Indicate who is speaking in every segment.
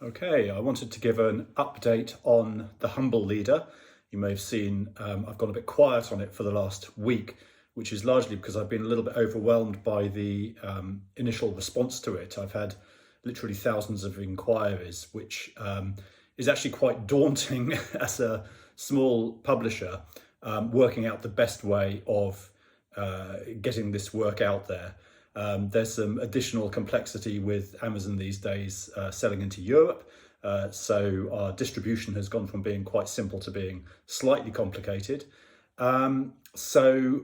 Speaker 1: Okay, I wanted to give an update on the Humble Leader. You may have seen I've gone a bit quiet on it for the last week, which is largely because I've been a little bit overwhelmed by the initial response to it. I've had literally thousands of inquiries, which is actually quite daunting as a small publisher, working out the best way of getting this work out there. There's some additional complexity with Amazon these days selling into Europe. So our distribution has gone from being quite simple to being slightly complicated. So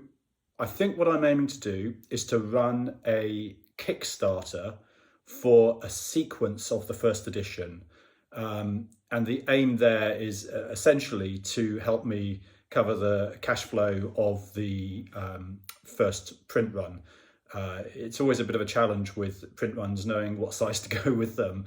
Speaker 1: I think what I'm aiming to do is to run a Kickstarter for a sequence of the first edition. And the aim there is essentially to help me cover the cash flow of the first print run. It's always a bit of a challenge with print runs, knowing what size to go with them.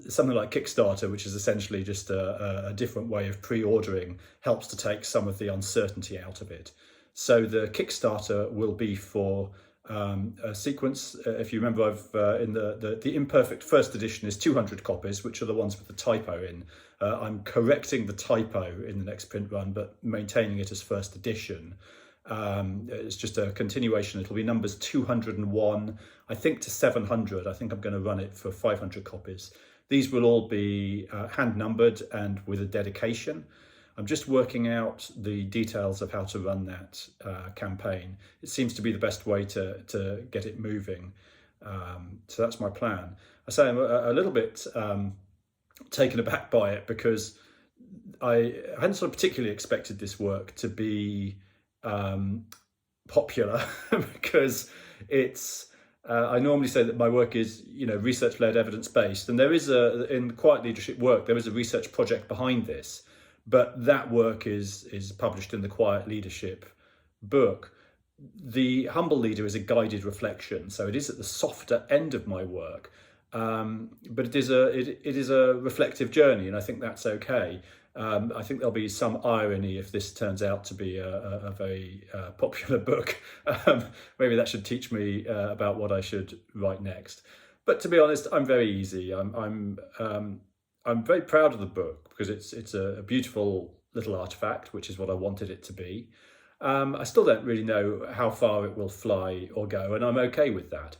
Speaker 1: Something like Kickstarter, which is essentially just a different way of pre-ordering, helps to take some of the uncertainty out of it. So the Kickstarter will be for a sequence. If you remember, I've in the imperfect first edition is 200 copies, which are the ones with the typo in. I'm correcting the typo in the next print run, but maintaining it as first edition. It's just a continuation. It'll be numbers 201, I think, to 700. I think I'm going to run it for 500 copies. These will all be hand numbered and with a dedication. I'm just working out the details of how to run that campaign. It seems to be the best way to get it moving. So that's my plan. I say I'm a little bit taken aback by it because I hadn't sort of particularly expected this work to be popular because it's I normally say that my work is research-led, evidence-based, and there is in quiet leadership work there is a research project behind this, but that work is published in the quiet leadership book. The Humble Leader is a guided reflection, so it is at the softer end of my work, but it is a reflective journey, and I think that's okay. I think there'll be some irony if this turns out to be a very popular book. Maybe that should teach me about what I should write next. But to be honest, I'm very easy. I'm very proud of the book because it's a beautiful little artifact, which is what I wanted it to be. I still don't really know how far it will fly or go, and I'm okay with that.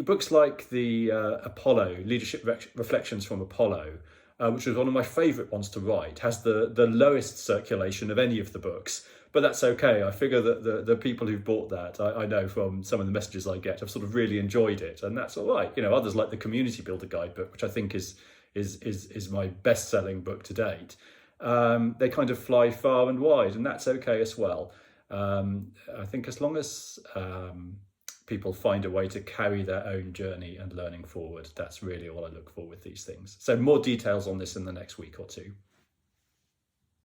Speaker 1: Books like the Apollo, Leadership Reflections from Apollo, which was one of my favourite ones to write, has the lowest circulation of any of the books, but that's okay. I figure that the people who've bought that, I know from some of the messages I get, have sort of really enjoyed it, and that's all right. Others like the Community Builder Guidebook, which I think is my best-selling book to date. They kind of fly far and wide, and that's okay as well. I think as long as people find a way to carry their own journey and learning forward, that's really all I look for with these things. So more details on this in the next week or two.